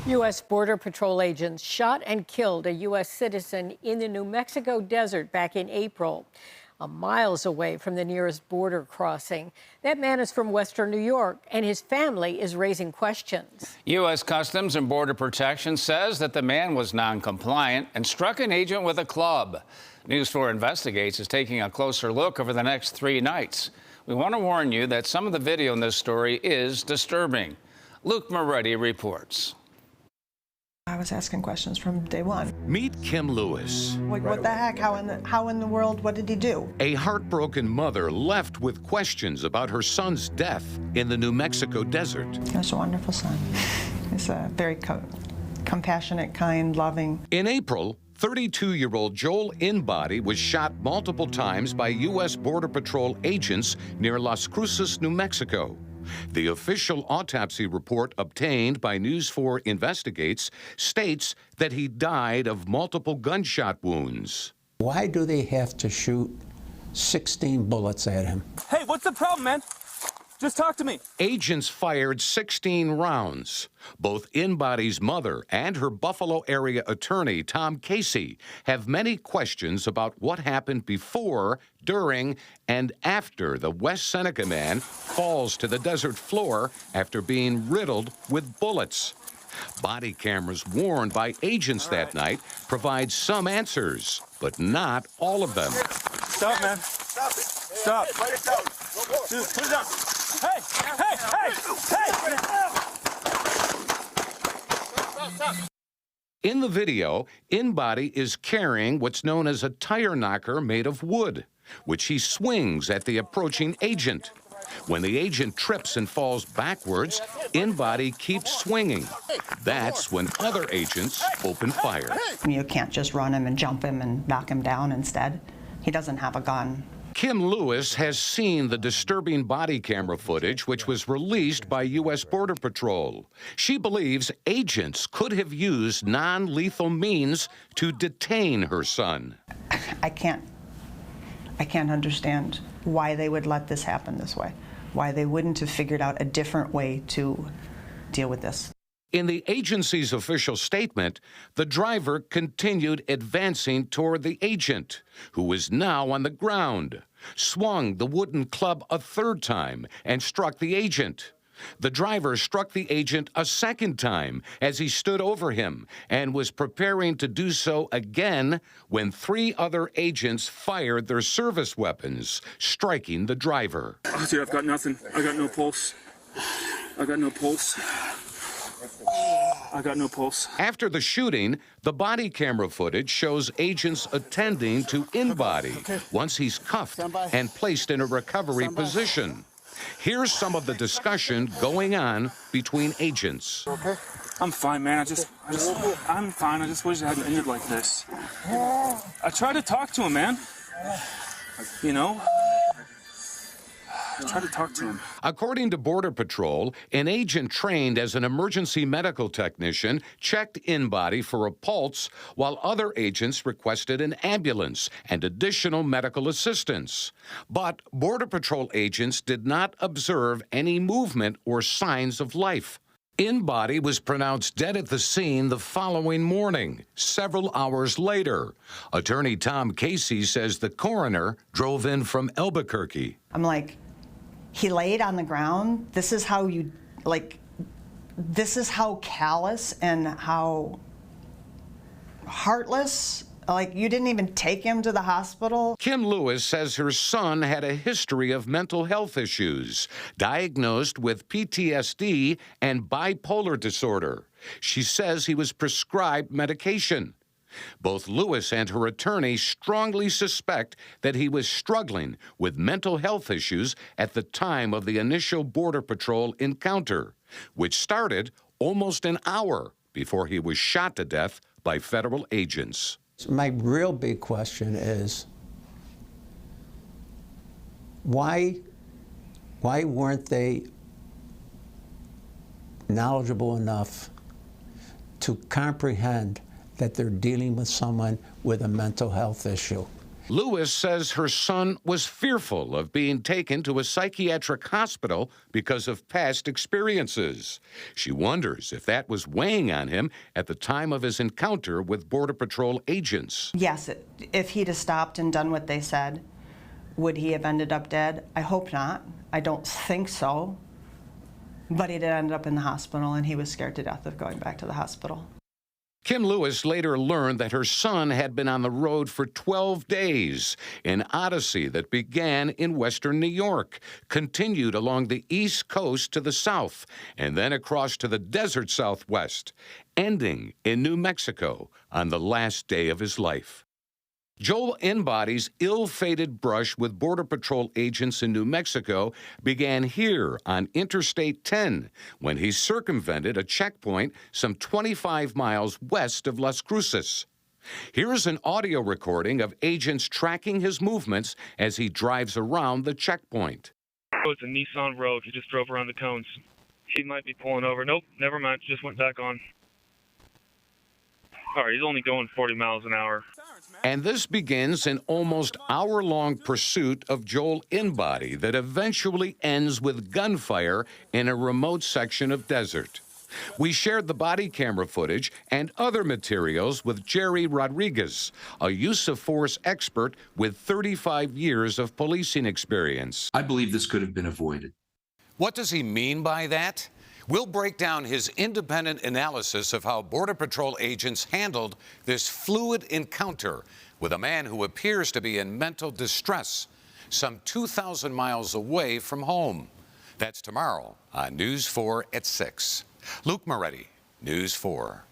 U.S. Border Patrol agents shot and killed a U.S. citizen in the New Mexico desert back in April, miles away from the nearest border crossing. That man is from Western New York, and his family is raising questions. U.S. Customs and Border Protection says that the man was non-compliant and struck an agent with a club. News 4 Investigates is taking a closer look over the next 3 nights. We want to warn you that some of the video in this story is disturbing. Luke Moretti reports. I was asking questions from day one. Meet Kim Lewis. Like, what the heck? How in the world? What did he do? A heartbroken mother left with questions about her son's death in the New Mexico desert. He was a wonderful son. He's a very compassionate, kind, loving. In April, 32-year-old Joel Inbody was shot multiple times by U.S. Border Patrol agents near Las Cruces, New Mexico. The official autopsy report obtained by News 4 Investigates states that he died of multiple gunshot wounds. Why do they have to shoot 16 bullets at him? Hey, what's the problem, man? Just talk to me. Agents fired 16 rounds. Both Inbody's mother and her Buffalo area attorney, Tom Casey, have many questions about what happened before, during, and after the West Seneca man falls to the desert floor after being riddled with bullets. Body cameras worn by agents that night provide some answers, but not all of them. Stop, man. Stop it. Stop. Write it down. Dude, put it down. Hey! In the video, Inbody is carrying what's known as a tire knocker made of wood, which he swings at the approaching agent. When the agent trips and falls backwards, Inbody keeps swinging. That's when other agents open fire. You can't just run him and jump him and knock him down instead. He doesn't have a gun. Kim Lewis has seen the disturbing body camera footage, which was released by U.S. Border Patrol. She believes agents could have used non-lethal means to detain her son. I can't understand why they would let this happen this way, why they wouldn't have figured out a different way to deal with this. In the agency's official statement, the driver continued advancing toward the agent, who was now on the ground, swung the wooden club a third time and struck the agent. The driver struck the agent a second time as he stood over him and was preparing to do so again when 3 other agents fired their service weapons, striking the driver. Oh, dude, I've got nothing. I got no pulse. I got no pulse. I got no pulse. After the shooting, the body camera footage shows agents attending to Inbody once he's cuffed and placed in a recovery position. Here's some of the discussion going on between agents. Okay. I'm fine, man. I'm fine. I just wish it hadn't ended like this. I tried to talk to him, man. You know? Try to talk to him. According to Border Patrol, an agent trained as an emergency medical technician checked Inbody for a pulse, while other agents requested an ambulance and additional medical assistance. But Border Patrol agents did not observe any movement or signs of life. Inbody was pronounced dead at the scene the following morning, several hours later. Attorney Tom Casey says the coroner drove in from Albuquerque. I'm like, he laid on the ground. This is how you, this is how callous and how heartless. You didn't even take him to the hospital. Kim Lewis says her son had a history of mental health issues, diagnosed with PTSD and bipolar disorder. She says he was prescribed medication. Both Lewis and her attorney strongly suspect that he was struggling with mental health issues at the time of the initial Border Patrol encounter, which started almost an hour before he was shot to death by federal agents. My real big question is, why weren't they knowledgeable enough to comprehend that they're dealing with someone with a mental health issue? Lewis says her son was fearful of being taken to a psychiatric hospital because of past experiences. She wonders if that was weighing on him at the time of his encounter with Border Patrol agents. Yes, if he'd have stopped and done what they said, would he have ended up dead? I hope not. I don't think so. But he did end up in the hospital, and he was scared to death of going back to the hospital. Kim Lewis later learned that her son had been on the road for 12 days, an odyssey that began in western New York, continued along the East Coast to the south, and then across to the desert Southwest, ending in New Mexico on the last day of his life. Joel Inbody's ill-fated brush with Border Patrol agents in New Mexico began here on Interstate 10 when he circumvented a checkpoint some 25 miles west of Las Cruces. Here's an audio recording of agents tracking his movements as he drives around the checkpoint. Oh, it's a Nissan Rogue. He just drove around the cones. He might be pulling over. Nope, never mind. Just went back on. All right, he's only going 40 miles an hour. And this begins an almost hour-long pursuit of Joel Inbody that eventually ends with gunfire in a remote section of desert. We shared the body camera footage and other materials with Jerry Rodriguez, a use of force expert with 35 years of policing experience. I believe this could have been avoided. What does he mean by that? We'll break down his independent analysis of how Border Patrol agents handled this fluid encounter with a man who appears to be in mental distress, some 2,000 miles away from home. That's tomorrow on News 4 at 6. Luke Moretti, News 4.